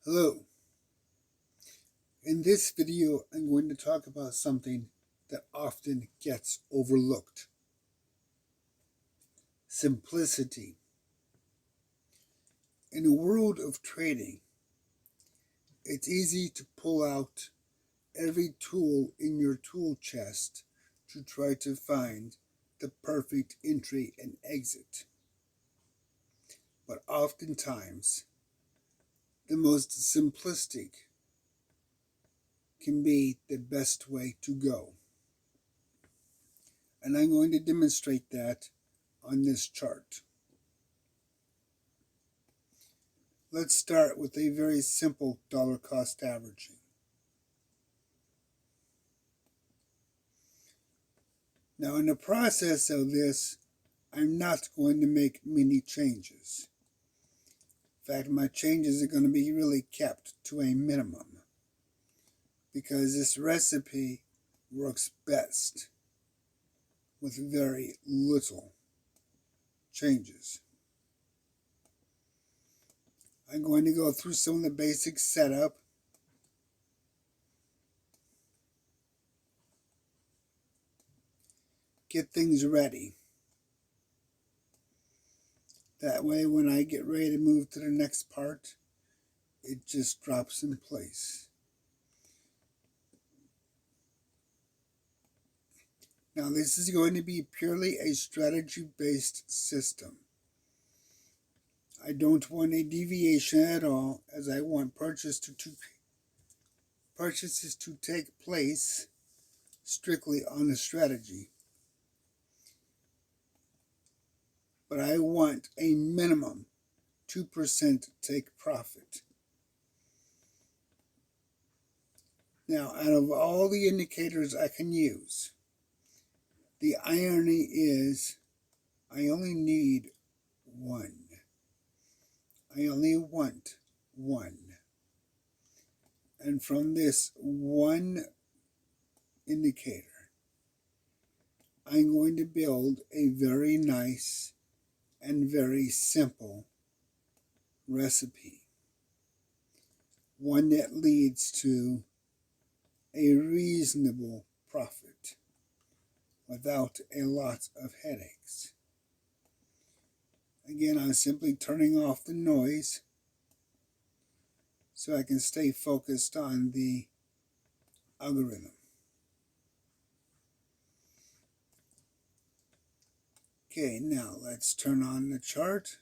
Hello. In this video, I'm going to talk about something that often gets overlooked. Simplicity. In a world of trading, it's easy to pull out every tool in your tool chest to try to find the perfect entry and exit. But oftentimes, the most simplistic can be the best way to go. And I'm going to demonstrate that on this chart. Let's start with a very simple dollar cost averaging. Now, in the process of this, I'm not going to make many changes. In fact, my changes are going to be really kept to a minimum because this recipe works best with very little changes. I'm going to go through some of the basic setup. Get things ready. That way, when I get ready to move to the next part, it just drops in place. Now, this is going to be purely a strategy-based system. I don't want a deviation at all, as I want purchases to take place strictly on a strategy. But I want a minimum 2% take profit. Now, out of all the indicators I can use, the irony is I only need one. I only want one. And from this one indicator, I'm going to build a very nice and very simple recipe. One that leads to a reasonable profit without a lot of headaches. Again, I'm simply turning off the noise so I can stay focused on the algorithm. Okay, now let's turn on the chart.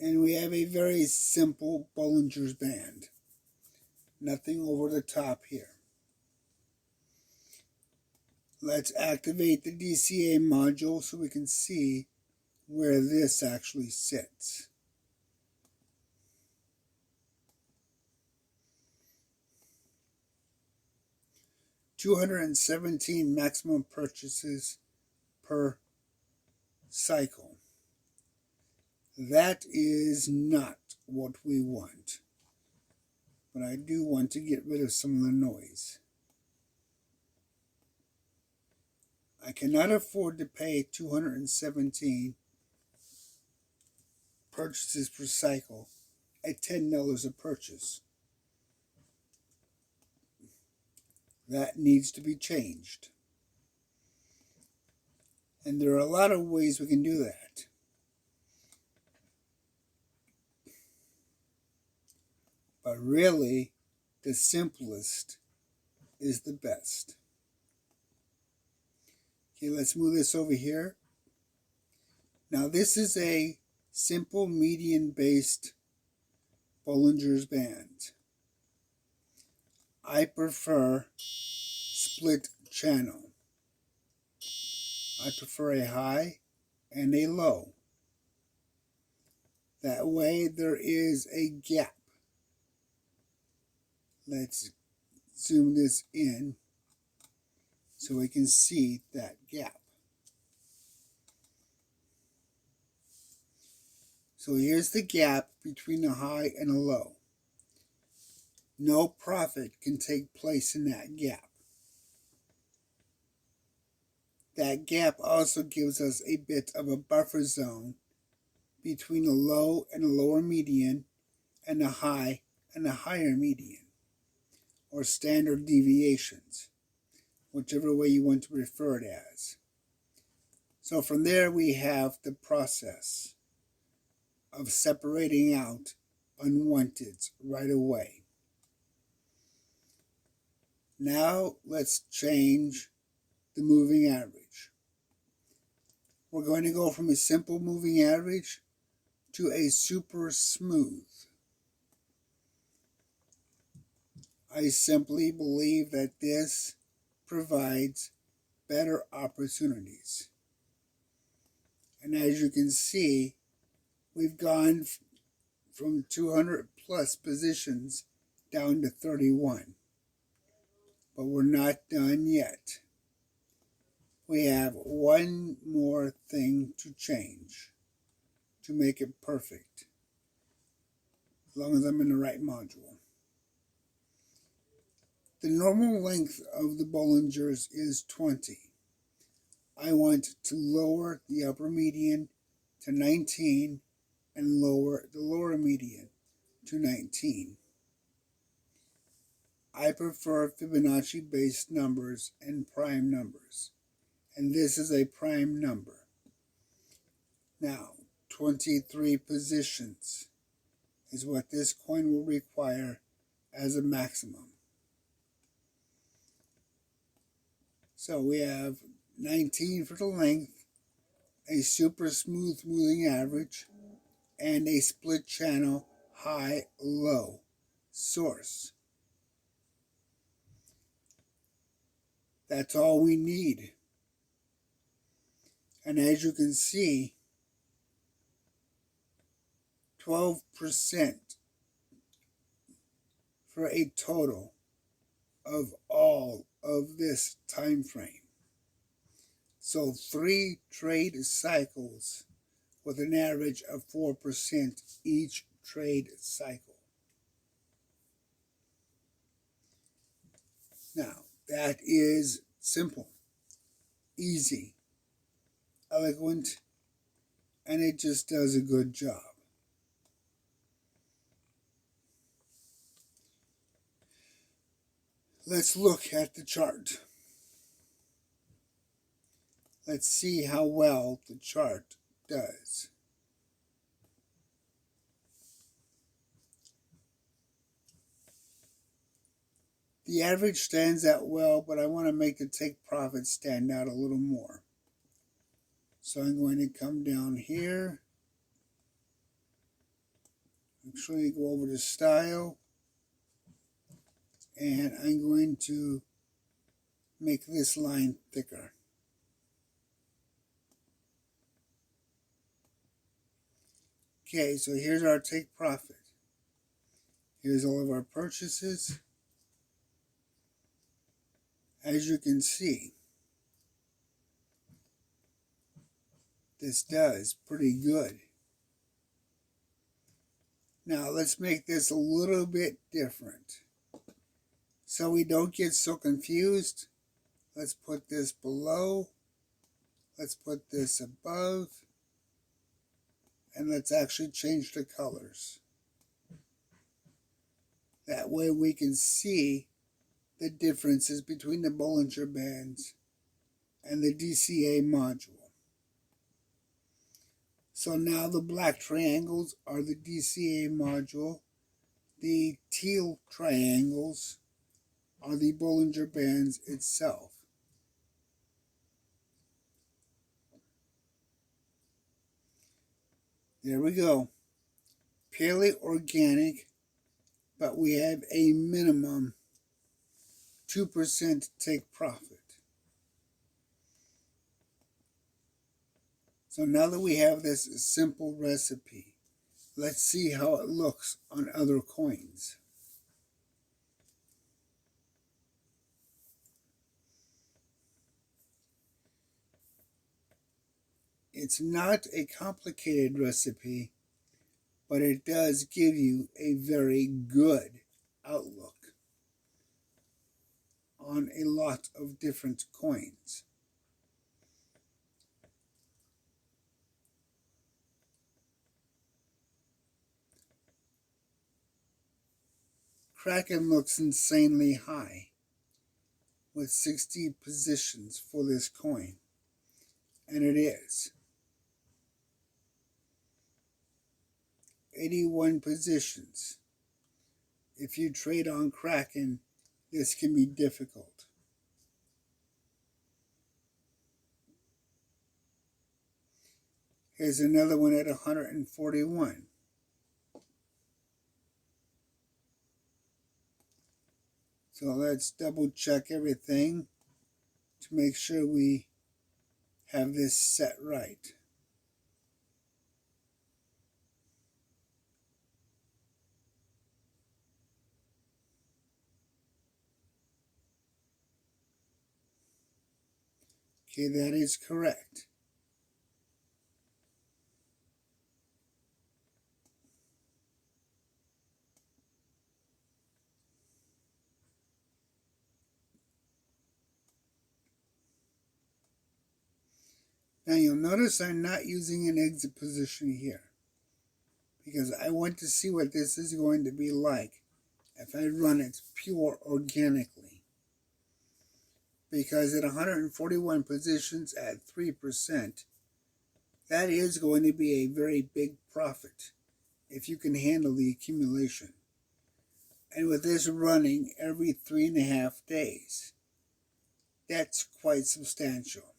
And we have a very simple Bollinger's Band. Nothing over the top here. Let's activate the DCA module so we can see where this actually sits. $217 maximum purchases per cycle. That is not what we want. But I do want to get rid of some of the noise. I cannot afford to pay 217 purchases per cycle at $10 a purchase. That needs to be changed. And there are a lot of ways we can do that. But really, the simplest is the best. Okay, let's move this over here. Now, this is a simple median-based Bollinger's Band. I prefer split channel. I prefer a high and a low. That way there is a gap. Let's zoom this in so we can see that gap. So here's the gap between a high and a low. No profit can take place in that gap. That gap also gives us a bit of a buffer zone between a low and a lower median and a high and a higher median, or standard deviations, whichever way you want to refer it as. So from there we have the process of separating out unwanteds right away. Now let's change the moving average. We're going to go from a simple moving average to a super smooth. I simply believe that this provides better opportunities. And as you can see, we've gone from 200 plus positions down to 31. But we're not done yet. We have one more thing to change to make it perfect, as long as I'm in the right module. The normal length of the Bollingers is 20. I want to lower the upper median to 19 and lower the lower median to 19. I prefer Fibonacci-based numbers and prime numbers, and this is a prime number. Now, 23 positions is what this coin will require as a maximum. So we have 19 for the length, a super smooth moving average, and a split channel high-low source. That's all we need. And as you can see, 12% for a total of all of this time frame. So 3 trade cycles with an average of 4% each trade cycle. Now, that is simple, easy, eloquent, and it just does a good job. Let's look at the chart. Let's see how well the chart does. The average stands out well, but I want to make the take profit stand out a little more. So I'm going to come down here. Actually, go over to style. And I'm going to make this line thicker. Okay, so here's our take profit. Here's all of our purchases. As you can see, this does pretty good. Now let's make this a little bit different. So we don't get so confused, let's put this below, let's put this above, and let's actually change the colors. That way we can see the differences between the Bollinger Bands and the DCA module. So now the black triangles are the DCA module, the teal triangles are the Bollinger Bands itself. There we go. Purely organic, but we have a minimum 2% take profit. So now that we have this simple recipe, let's see how it looks on other coins. It's not a complicated recipe, but it does give you a very good outlook on a lot of different coins. Kraken looks insanely high with 60 positions for this coin, and it is. 81 positions. If you trade on Kraken, this can be difficult. Here's another one at 141. So let's double check everything to make sure we have this set right. Okay, that is correct. Now you'll notice I'm not using an exit position here, because I want to see what this is going to be like if I run it pure organically. Because at 141 positions at 3%, that is going to be a very big profit if you can handle the accumulation. And with this running every 3.5 days, that's quite substantial.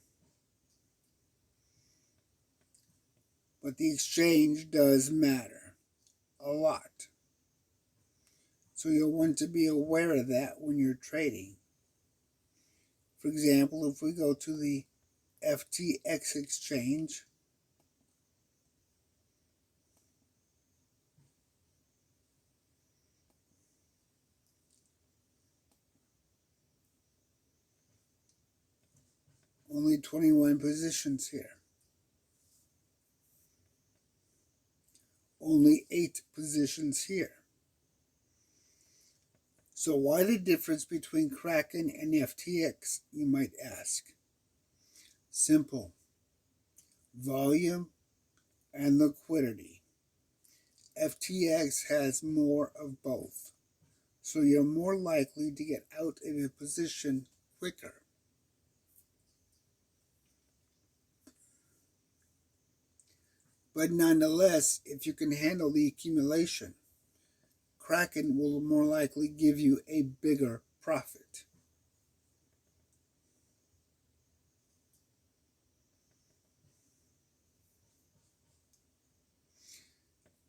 But the exchange does matter a lot. So you'll want to be aware of that when you're trading. For example, if we go to the FTX exchange, only 21 positions here. Only 8 positions here. So why the difference between Kraken and FTX, you might ask? Simple. Volume and liquidity. FTX has more of both, so you're more likely to get out of a position quicker. But nonetheless, if you can handle the accumulation, Kraken will more likely give you a bigger profit.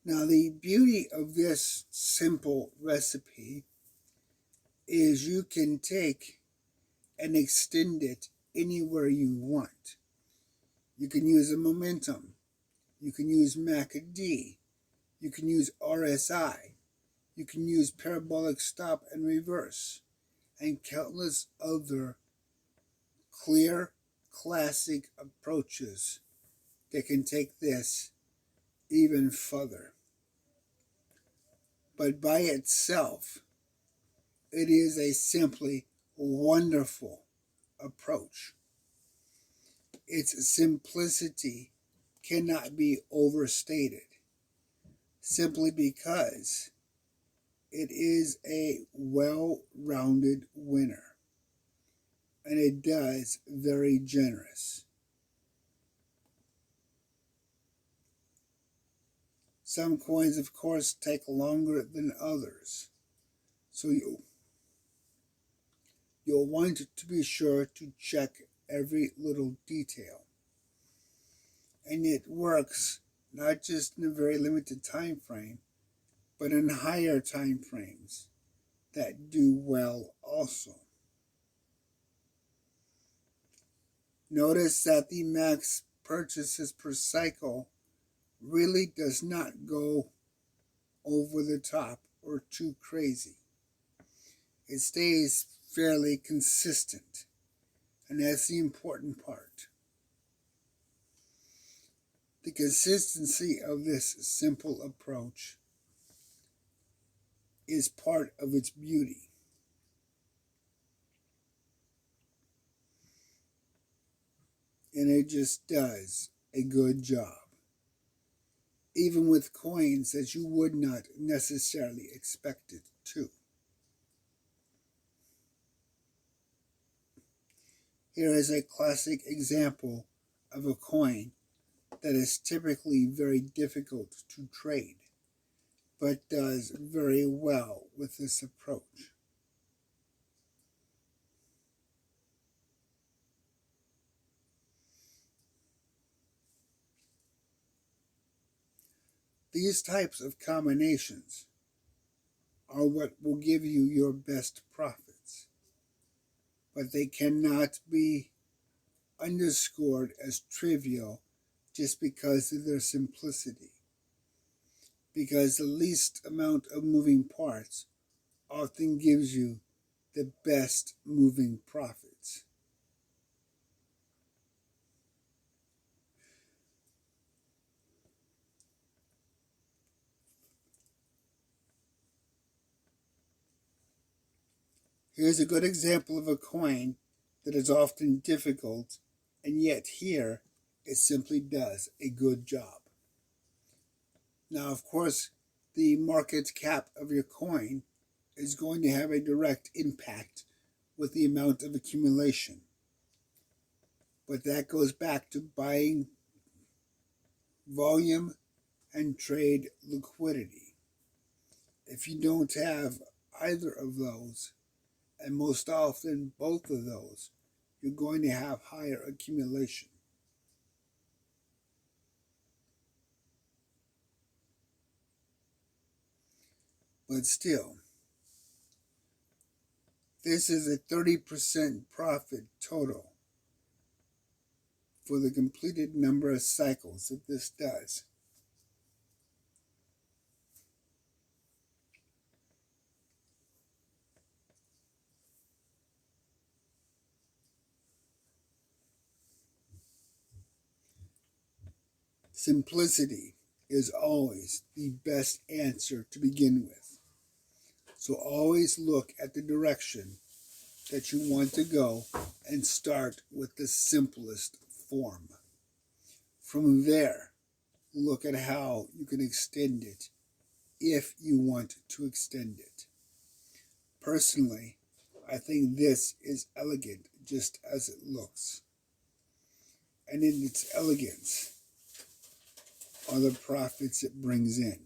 Now, the beauty of this simple recipe is you can take and extend it anywhere you want. You can use a momentum. You can use MACD. You can use RSI. You can use parabolic stop and reverse, and countless other clear, classic approaches that can take this even further. But by itself, it is a simply wonderful approach. Its simplicity cannot be overstated, simply because it is a well-rounded winner, and it does very generous. Some coins, of course, take longer than others, so you'll want to be sure to check every little detail. And it works not just in a very limited time frame, but in higher time frames that do well also. Notice that the max purchases per cycle really does not go over the top or too crazy. It stays fairly consistent, and that's the important part. The consistency of this simple approach is part of its beauty. And it just does a good job, even with coins that you would not necessarily expect it to. Here is a classic example of a coin that is typically very difficult to trade, but does very well with this approach. These types of combinations are what will give you your best profits, but they cannot be underscored as trivial just because of their simplicity, because the least amount of moving parts often gives you the best moving profits. Here's a good example of a coin that is often difficult, and yet here it simply does a good job. Now, of course, the market cap of your coin is going to have a direct impact with the amount of accumulation. But that goes back to buying volume and trade liquidity. If you don't have either of those, and most often both of those, you're going to have higher accumulation. But still, this is a 30% profit total for the completed number of cycles that this does. Simplicity is always the best answer to begin with. So always look at the direction that you want to go and start with the simplest form. From there, look at how you can extend it if you want to extend it. Personally, I think this is elegant just as it looks. And in its elegance are the profits it brings in.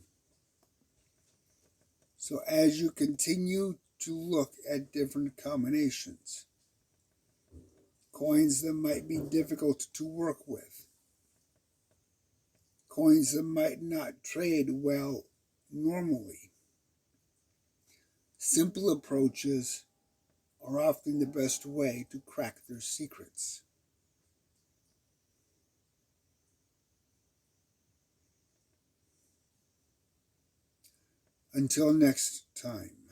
So as you continue to look at different combinations, coins that might be difficult to work with, coins that might not trade well normally, simple approaches are often the best way to crack their secrets. Until next time.